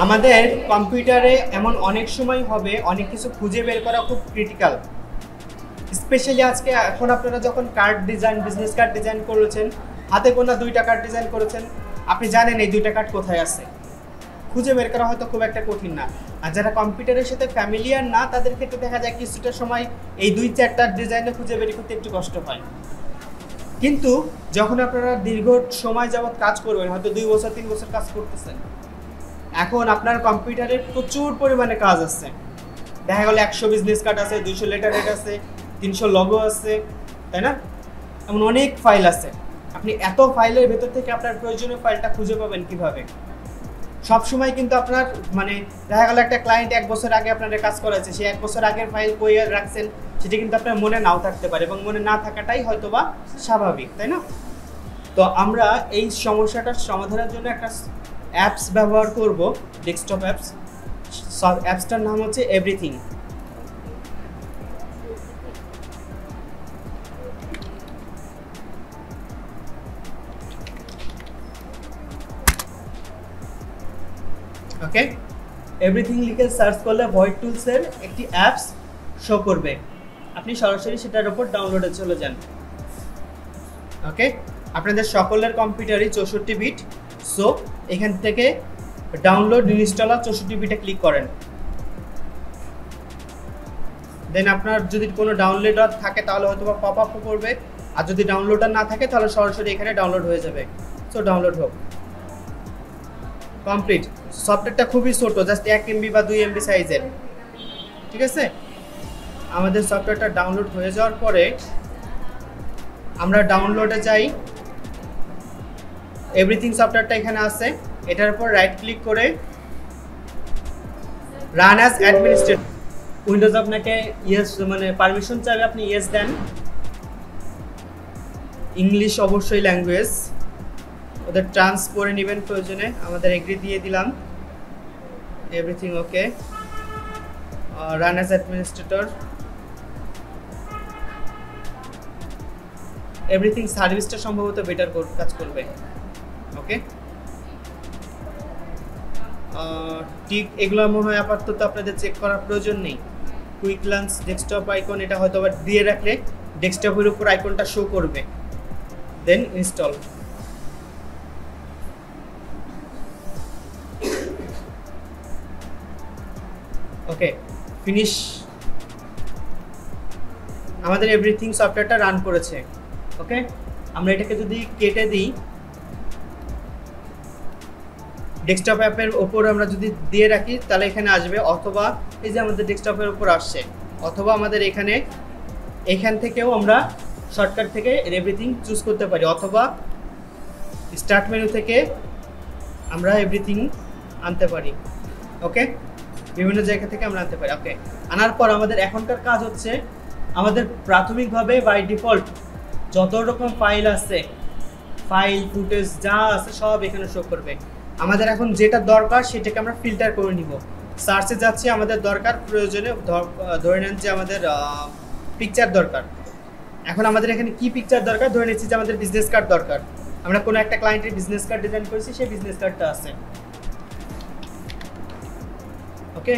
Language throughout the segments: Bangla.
আমাদের কম্পিউটারে এমন অনেক সময় হবে অনেক কিছু খুঁজে বের করা খুব ক্রিটিক্যাল, স্পেশালি আজকে এখন আপনারা যখন card design, business card design করেছেন, হাতে গোনা 2টা কার্ড ডিজাইন করেছেন, আপনি জানেন এই 2টা কার্ড কোথায় আছে, খুঁজে বের করা হয়তো খুব একটা কঠিন না। আর যারা কম্পিউটারের সাথে ফ্যামিলিয়ার না তাদের ক্ষেত্রে দেখা যায় কিছুটা সময় এই 2-4টা ডিজাইনে খুঁজে বের করতে একটু কষ্ট হয়। কিন্তু যখন আপনারা দীর্ঘ সময় যাবৎ কাজ করবেন, হয়তো 2 বছর 3 বছর কাজ করতেছেন, এখন আপনার কম্পিউটারে প্রচুর পরিমাণে কাজ আছে। দেখা গেল 100 বিজনেস কার্ড আছে, 200 লেটার হেড আছে, 300 লগো আছে, তাই না? এমন অনেক ফাইল আছে। আপনি এত ফাইলের ভেতর থেকে আপনার প্রয়োজনীয় ফাইলটা খুঁজে পাবেন কিভাবে? সব সময় কিন্তু আপনার মানে দেখা গেল একটা ক্লায়েন্ট 1 বছর আগে আপনাদের কাজ করেছে, সেই 1 বছর আগের ফাইল কই রাখছেন সেটা কিন্তু আপনার মনে নাও থাকতে পারে, এবং মনে না থাকাটাই হয়তোবা স্বাভাবিক, তাই না? তো আমরা এই সমস্যাটার সমাধানের জন্য একটা অ্যাপস ব্যবহার করব, ডেস্কটপ অ্যাপস। অ্যাপসটার নাম হচ্ছে এভরিথিং। ওকে, এভরিথিং লিখে সার্চ করলে ভয়েড টুলসের একটি অ্যাপস শো করবে, আপনি সরাসরি সেটার উপর ডাউনলোডে চলে যান। ওকে, আপনাদের সকলের কম্পিউটারই 64 বিট, সো এখান থেকে ডাউনলোড ইনস্টলার 64 বিটে ক্লিক করেন। দেন আপনার যদি কোনো ডাউনলোডার থাকে তাহলে হয়তো বা পপ আপ করবে, আর যদি ডাউনলোডার না থাকে তাহলে সরাসরি এখানে ডাউনলোড হয়ে যাবে। সো ডাউনলোড হোক, কমপ্লিট। সফটওয়্যারটা খুবই ছোট, জাস্ট 1 MB বা 2 MB সাইজের, ঠিক আছে? আমাদের সফটওয়্যারটা ডাউনলোড হয়ে যাওয়ার পরে আমরা ডাউনলোডে যাই। এভরিথিং সফটওয়্যারটা এখানে আছে, এটার উপর রাইট ক্লিক করে রান অ্যাজ অ্যাডমিনিস্ট্রেটর। উইন্ডোজ আপনাকে ইয়েস মানে পারমিশন চাইবে, আপনি ইয়েস দেন। ইংলিশ অবশ্যই ল্যাঙ্গুয়েজ, ওদের ট্রান্স করে নেবেন প্রয়োজনে, আমাদের এগ্রি দিয়ে দিলাম। Everything okay, run as administrator. Everything সার্ভিসটা সম্ভবত বেটার কাজ করবে। ওকে, ঠিক এগুলো মনে হয় আপাতত আপনাদের চেক করার প্রয়োজন নেই। কুইক লঞ্চ ডেস্কটপ আইকন, এটা হয়তো আবার দিয়ে রাখলে ডেস্কটপের উপর আইকনটা শো করবে। Then install. Okay, finish. আমাদের এভরিথিং সফটওয়্যারটা রান করেছে। ওকে, আমরা এটাকে যদি কেটে দিই, ডেস্কটপ অ্যাপের ওপর আমরা যদি দিয়ে রাখি তাহলে এখানে আসবে, অথবা এই যে আমাদের ডেস্কটপের উপর আসছে, অথবা আমাদের এখান থেকেও আমরা শর্টকাট থেকে এভরিথিং চুজ করতে পারি, অথবা স্টার্ট মেনু থেকে আমরা এভরিথিং আনতে পারি। ওকে, বিভিন্ন জায়গা থেকে আমরা আনতে পারি। ওকে, আনার পর আমাদের এখনকার কাজ হচ্ছে, আমাদের প্রাথমিকভাবে বাই ডিফল্ট যত রকম ফাইল আছে, ফাইল ফুটেজ যা আছে সব এখানে শো করবে। আমাদের এখন যেটা দরকার সেটাকে আমরা ফিল্টার করে নিব। সার্চে যাচ্ছি, আমাদের দরকার প্রয়োজনে ধরে নেন যে আমাদের পিকচার দরকার। এখন আমাদের এখানে কি পিকচার দরকার? ধরে নিচ্ছি যে আমাদের বিজনেস কার্ড দরকার, আমরা কোনো একটা ক্লায়েন্টের বিজনেস কার্ড ডিজাইন করেছি, সেই বিজনেস কার্ডটা আছে। ওকে,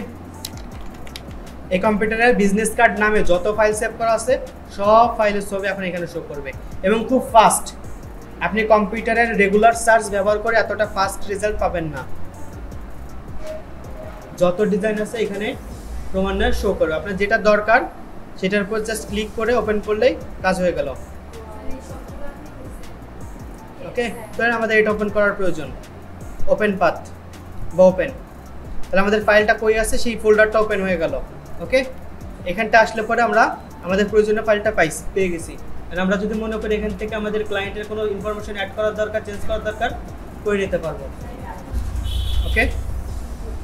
এই কম্পিউটারের বিজনেস কার্ড নামে যত ফাইল সেভ করা আছে সব ফাইলের ছবি এখন এখানে শো করবে, এবং খুব ফাস্ট। আপনি কম্পিউটারের রেগুলার সার্চ ব্যবহার করে এতটা ফাস্ট রেজাল্ট পাবেন না। যত ডিজাইন আছে এখানে ক্রমান্বয়ে শো করবে, আপনার যেটা দরকার সেটার উপর জাস্ট ক্লিক করে ওপেন করলেই কাজ হয়ে গেল। ওকে, তাহলে আমাদের এটা ওপেন করার প্রয়োজন, ওপেন পাথ বা ওপেন। তাহলে আমাদের ফাইলটা কই আছে সেই ফোল্ডারটা ওপেন হয়ে গেল। ওকে, এখানটা আসলে পরে আমরা আমাদের প্রয়োজনীয় ফাইলটা পেয়ে গেছি। আর আমরা যদি মনে করি এখান থেকে আমাদের ক্লায়েন্টের কোনো ইনফরমেশন অ্যাড করার দরকার, চেঞ্জ করার দরকার, করে নিতে পারবো। ওকে,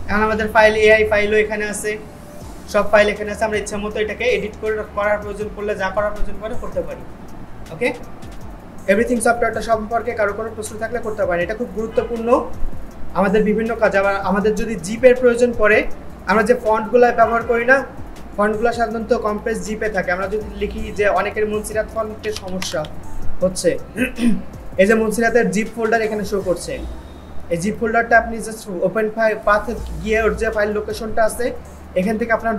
এখন আমাদের ফাইল, এআই ফাইলও এখানে আছে, সব ফাইল এখানে আছে। আমরা ইচ্ছা মতো এটাকে এডিট করার প্রয়োজন পড়লে, যা করার প্রয়োজন পড়ে করতে পারি। ওকে, এভরিথিং সফটওয়্যারটা সম্পর্কে কারো কোনো প্রশ্ন থাকলে করতে পারেন, এটা খুব গুরুত্বপূর্ণ আমাদের বিভিন্ন কাজ। আবার আমাদের যদি জিপের প্রয়োজন পড়ে, আমরা যে ফন্টগুলো ব্যবহার করি না, ফন্টগুলো সাধারণত কম্প্রেস জিপে থাকে। আমরা যদি লিখি যে অনেকের মুনসিরাত ফন্টের সমস্যা হচ্ছে, এই যে মুনসিরাতের জিপ ফোল্ডার এখানে শো করছে, এই জিপ ফোল্ডারটা আপনি জাস্ট ওপেন পাথে গিয়ে ওর যে ফাইল লোকেশনটা আছে এখান থেকে আপনার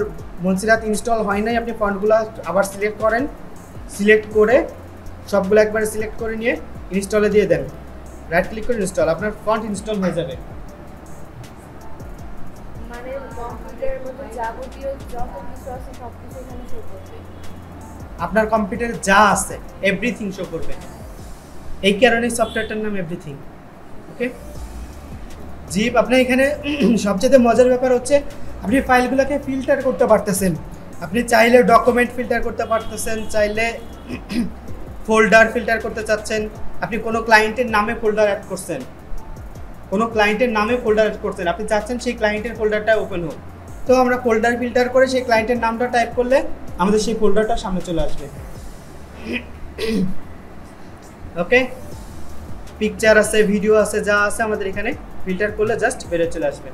মনসিরাত ইনস্টল হয় নাই, আপনি ফন্টগুলো আবার সিলেক্ট করেন, সিলেক্ট করে সবগুলো একবারে সিলেক্ট করে নিয়ে ইনস্টলে দিয়ে দেন, রাইট ক্লিক করে ইনস্টল, আপনার ফন্ট ইনস্টল হয়ে যাবে। মানে কম্পিউটারের মধ্যে যাবতীয় যত কিছু আছে সব কিছু এখানে শো করবে, আপনার কম্পিউটারে যা আছে এভরিথিং শো করবে, এই কারণে সফটওয়্যারটার নাম এভরিথিং। ওকে জিপ আপনার এখানে সবচেয়ে মজার ব্যাপার হচ্ছে আপনি ফাইলগুলোকে ফিল্টার করতে পারতেছেন, আপনি চাইলে ডকুমেন্ট ফিল্টার করতে পারতেছেন, চাইলে ফোল্ডার ফিল্টার করতে চাচ্ছেন, আপনি কোনো ক্লায়েন্টের নামে ফোল্ডার অ্যাড করছেন, কোনো ক্লায়েন্টের নামে ফোল্ডার অ্যাড করছেন, আপনি চাচ্ছেন সেই ক্লায়েন্টের ফোল্ডারটা ওপেন হোক, তো আমরা ফোল্ডার ফিল্টার করে সেই ক্লায়েন্টের নামটা টাইপ করলে আমাদের সেই ফোল্ডারটা সামনে চলে আসবে। ওকে পিকচার আছে, ভিডিও আছে, যা আছে আমাদের এখানে ফিল্টার করলে জাস্ট বেরিয়ে চলে আসবে।